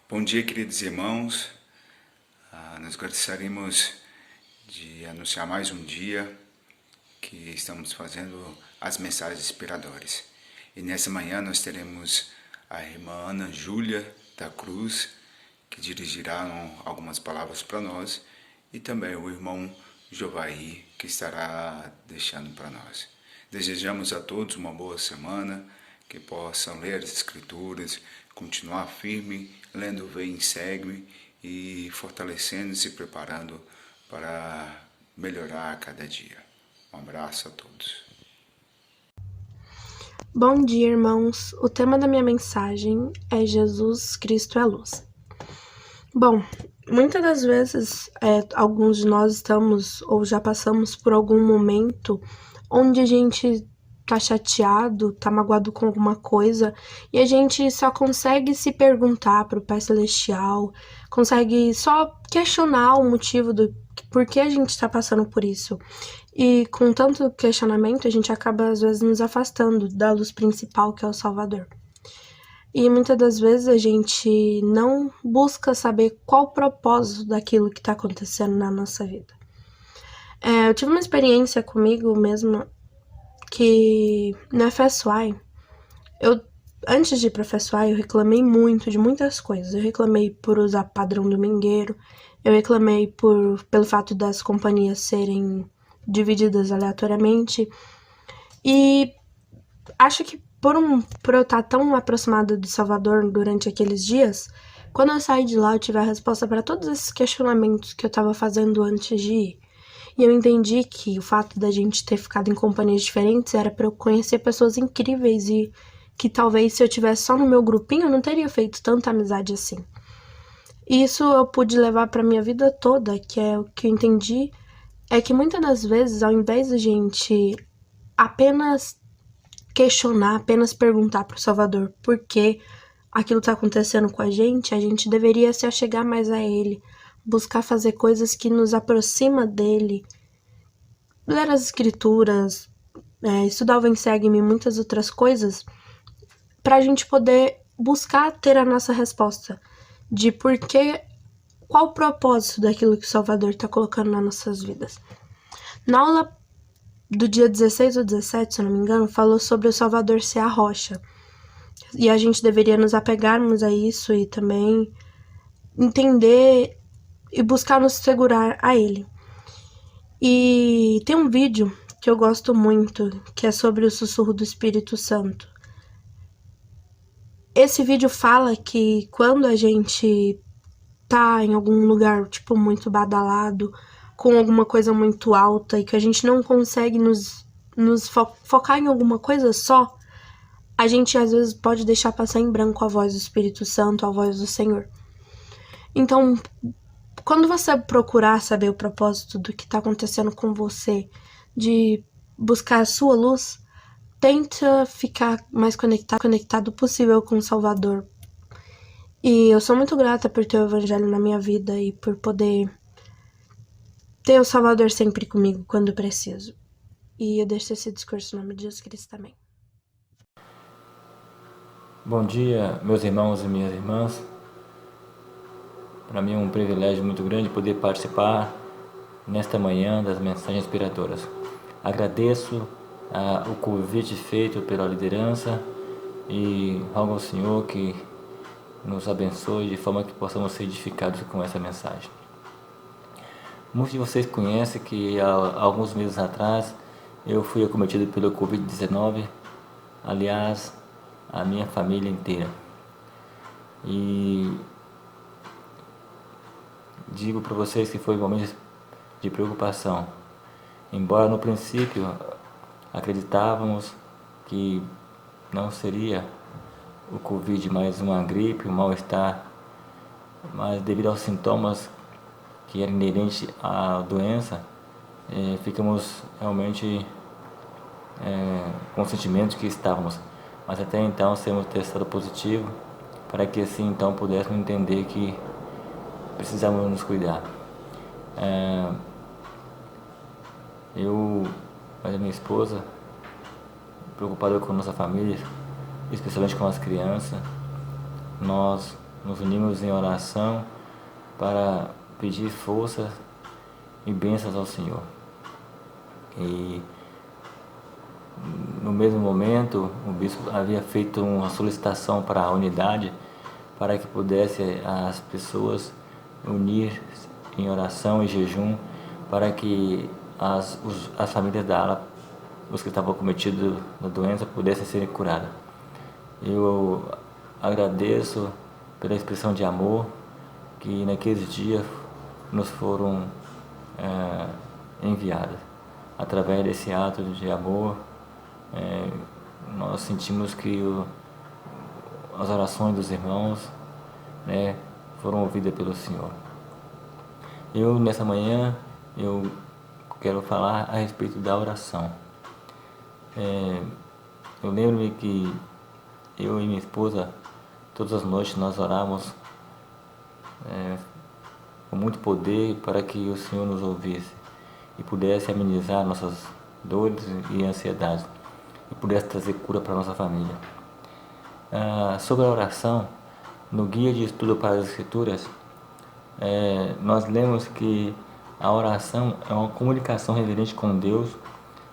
Bom dia, queridos irmãos. Nós gostaríamos de anunciar mais um dia que estamos fazendo as mensagens inspiradoras. E nessa manhã nós teremos a irmã Ana Júlia da Cruz, que dirigirá algumas palavras para nós, e também o irmão Jovaí, que estará deixando para nós. Desejamos a todos uma boa semana, que possam ler as Escrituras, continuar firme, lendo Vem e Segue e fortalecendo e se preparando para melhorar a cada dia. Um abraço a todos. Bom dia, irmãos. O tema da minha mensagem é Jesus Cristo é a luz. Bom, muitas das vezes, alguns de nós estamos ou já passamos por algum momento onde a gente tá chateado, tá magoado com alguma coisa e a gente só consegue se perguntar pro Pai Celestial, consegue só questionar o motivo do por que a gente tá passando por isso. E com tanto questionamento, a gente acaba às vezes nos afastando da luz principal, que é o Salvador. E muitas das vezes a gente não busca saber qual o propósito daquilo que está acontecendo na nossa vida. Eu tive uma experiência comigo mesma que na FSY, antes de ir para a FSY, eu reclamei muito de muitas coisas. Eu reclamei por usar padrão domingueiro, eu reclamei pelo fato das companhias serem divididas aleatoriamente, e acho que por eu estar tão aproximada do Salvador durante aqueles dias, quando eu saí de lá, eu tive a resposta para todos esses questionamentos que eu estava fazendo antes de ir. E eu entendi que o fato da gente ter ficado em companhias diferentes era para eu conhecer pessoas incríveis e que talvez se eu tivesse só no meu grupinho, eu não teria feito tanta amizade assim. E isso eu pude levar para minha vida toda, que é o que eu entendi, é que muitas das vezes, ao invés de a gente apenas questionar, apenas perguntar para o Salvador por que aquilo está acontecendo com a gente deveria se achegar mais a Ele, buscar fazer coisas que nos aproxima dele, ler as Escrituras, estudar o Vem Segue-me e muitas outras coisas, para a gente poder buscar ter a nossa resposta de por que, qual o propósito daquilo que o Salvador está colocando nas nossas vidas. Na aula do dia 16 ou 17, se eu não me engano, falou sobre o Salvador ser a rocha. E a gente deveria nos apegarmos a isso e também entender e buscar nos segurar a ele. E tem um vídeo que eu gosto muito, que é sobre o sussurro do Espírito Santo. Esse vídeo fala que quando a gente tá em algum lugar, tipo, muito badalado, com alguma coisa muito alta e que a gente não consegue nos focar em alguma coisa só, a gente às vezes pode deixar passar em branco a voz do Espírito Santo, a voz do Senhor. Então, quando você procurar saber o propósito do que está acontecendo com você, de buscar a sua luz, tenta ficar mais conectado possível com o Salvador. E eu sou muito grata por ter o Evangelho na minha vida e por poder ter o Salvador sempre comigo quando preciso. E eu deixo esse discurso em nome de Jesus Cristo também. Bom dia, meus irmãos e minhas irmãs. Para mim é um privilégio muito grande poder participar nesta manhã das mensagens inspiradoras. Agradeço o convite feito pela liderança e rogo ao Senhor que nos abençoe de forma que possamos ser edificados com essa mensagem. Muitos de vocês conhecem que há alguns meses atrás eu fui acometido pelo Covid-19, aliás, a minha família inteira. E digo para vocês que foi um momento de preocupação. Embora no princípio acreditávamos que não seria o Covid, mas uma gripe, um mal-estar, mas devido aos sintomas que eram inerentes à doença, ficamos realmente com o sentimento que estávamos. Mas até então sermos testados positivo, para que assim então pudéssemos entender que precisamos nos cuidar. Eu e a minha esposa, preocupada com nossa família, especialmente com as crianças, nós nos unimos em oração para pedir força e bênçãos ao Senhor. E no mesmo momento, o bispo havia feito uma solicitação para a unidade, para que pudesse as pessoas unir em oração e jejum, para que as famílias da ala, os que estavam cometidos da doença, pudessem ser curadas. Eu agradeço pela expressão de amor que naqueles dias nos foram enviadas. Através desse ato de amor, nós sentimos que as orações dos irmãos, né, foram ouvidas pelo Senhor. Eu, nessa manhã, eu quero falar a respeito da oração. Eu lembro-me que eu e minha esposa, todas as noites nós orávamos com muito poder para que o Senhor nos ouvisse e pudesse amenizar nossas dores e ansiedades e pudesse trazer cura para a nossa família. Sobre a oração, no Guia de Estudo para as Escrituras, nós lemos que a oração é uma comunicação reverente com Deus,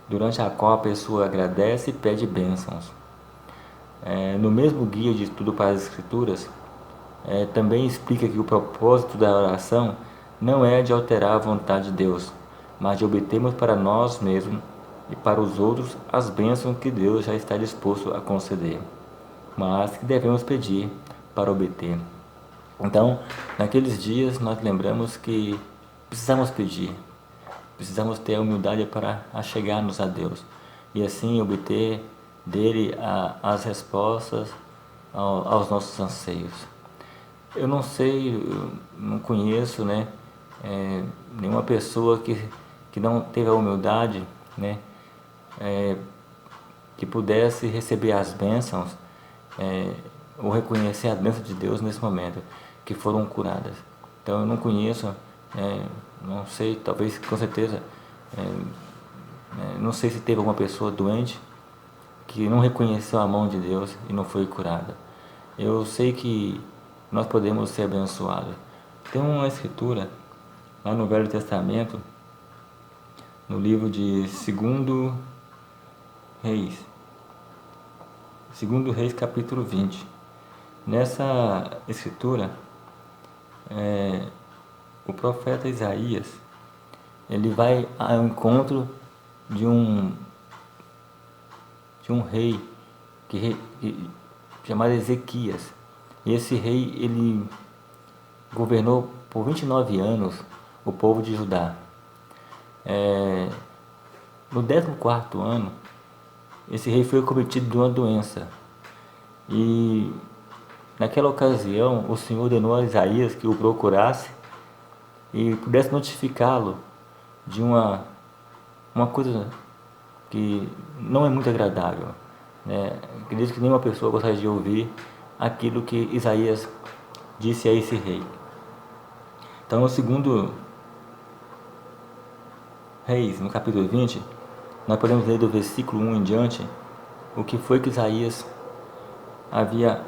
durante a qual a pessoa agradece e pede bênçãos. No mesmo Guia de Estudo para as Escrituras, também explica que o propósito da oração não é de alterar a vontade de Deus, mas de obtermos para nós mesmos e para os outros as bênçãos que Deus já está disposto a conceder, mas que devemos pedir para obter. Então, naqueles dias nós lembramos que precisamos pedir, precisamos ter a humildade para achegar-nos a Deus e assim obter dele as respostas aos nossos anseios. Eu não sei, eu não conheço, né, nenhuma pessoa que não teve a humildade, né, que pudesse receber as bênçãos ou reconhecer as bênçãos de Deus nesse momento, que foram curadas. Então eu não conheço, não sei, talvez com certeza, não sei se teve alguma pessoa doente que não reconheceu a mão de Deus e não foi curada. Eu sei que nós podemos ser abençoados. Tem uma escritura lá no Velho Testamento, no livro de 2 Reis, 2 Reis capítulo 20. Nessa escritura, o profeta Isaías, ele vai ao encontro de um rei chamado Ezequias. E esse rei, ele governou por 29 anos o povo de Judá. No 14º ano, esse rei foi acometido de uma doença. E naquela ocasião, o Senhor ordenou a Isaías que o procurasse e pudesse notificá-lo de uma coisa que não é muito agradável, né? Acredito que nenhuma pessoa gostaria de ouvir aquilo que Isaías disse a esse rei. Então, no 2 Reis, no capítulo 20, nós podemos ler do versículo 1 em diante o que foi que Isaías havia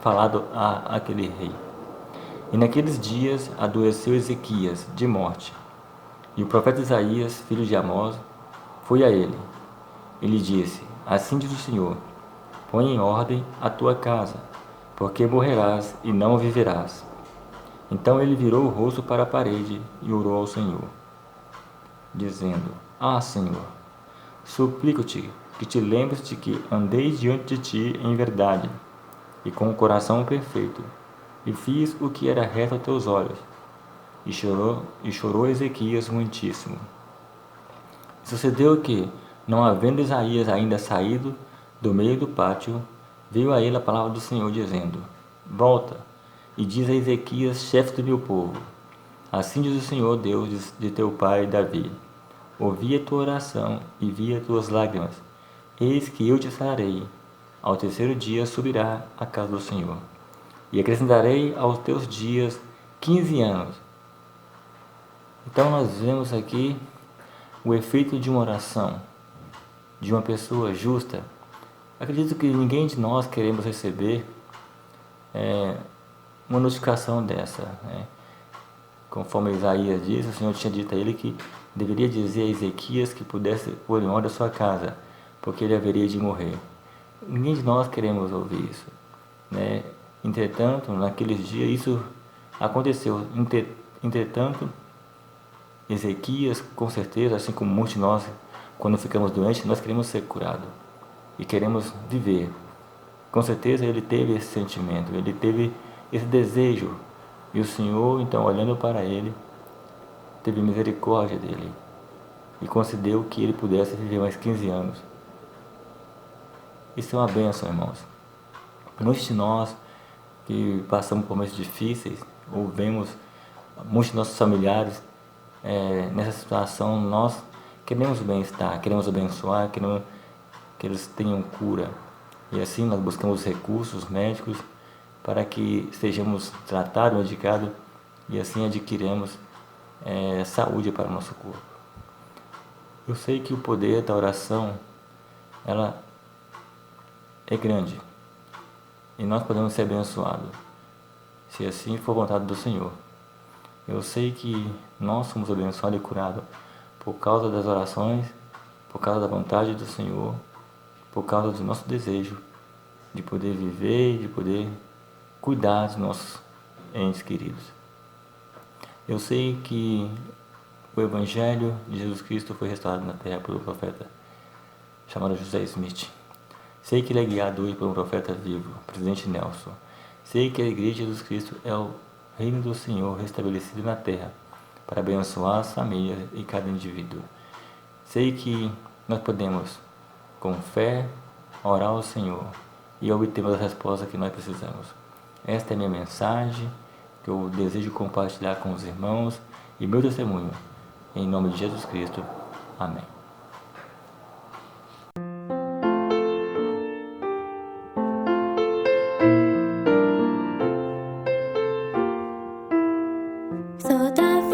falado àquele rei. E naqueles dias adoeceu Ezequias de morte, e o profeta Isaías, filho de Amós, foi a ele. Ele disse: assim diz o Senhor, põe em ordem a tua casa, porque morrerás e não viverás. Então ele virou o rosto para a parede e orou ao Senhor, dizendo: Senhor, suplico-te que te lembres de que andei diante de ti em verdade e com o coração perfeito, e fiz o que era reto aos teus olhos. E chorou Ezequias muitíssimo. Sucedeu que, não havendo Isaías ainda saído do meio do pátio, veio a ele a palavra do Senhor, dizendo: volta e diz a Ezequias, chefe do meu povo: assim diz o Senhor, Deus de teu pai Davi: ouvi a tua oração e vi as tuas lágrimas. Eis que eu te sararei. Ao terceiro dia subirá à casa do Senhor. E acrescentarei aos teus dias 15 anos. Então nós vemos aqui o efeito de uma oração, de uma pessoa justa. Acredito que ninguém de nós queremos receber uma notificação dessa, né? Conforme Isaías diz, o Senhor tinha dito a ele que deveria dizer a Ezequias que pudesse pôr em ordem a sua casa, porque ele haveria de morrer. Ninguém de nós queremos ouvir isso, né? Entretanto, naqueles dias isso aconteceu. Entretanto, Ezequias, com certeza, assim como muitos de nós, quando ficamos doentes, nós queremos ser curados e queremos viver. Com certeza ele teve esse sentimento, ele teve esse desejo. E o Senhor, então, olhando para ele, teve misericórdia dele e concedeu que ele pudesse viver mais 15 anos. Isso é uma bênção, irmãos. Muitos de nós que passamos por momentos difíceis, ou vemos muitos de nossos familiares nessa situação, nós queremos o bem-estar, queremos abençoar, queremos que eles tenham cura. E assim nós buscamos recursos médicos para que sejamos tratados, medicados e assim adquiriremos saúde para o nosso corpo. Eu sei que o poder da oração, ela é grande e nós podemos ser abençoados, se assim for vontade do Senhor. Eu sei que nós somos abençoados e curados por causa das orações, por causa da vontade do Senhor, por causa do nosso desejo de poder viver e de poder cuidar dos nossos entes queridos. Eu sei que o Evangelho de Jesus Cristo foi restaurado na terra por um profeta chamado José Smith. Sei que ele é guiado hoje por um profeta vivo, presidente Nelson. Sei que a Igreja de Jesus Cristo é o reino do Senhor restabelecido na terra para abençoar as famílias e cada indivíduo. Sei que nós podemos, com fé, orar ao Senhor e obtermos a resposta que nós precisamos. Esta é a minha mensagem, que eu desejo compartilhar com os irmãos e meu testemunho. Em nome de Jesus Cristo. Amém. So that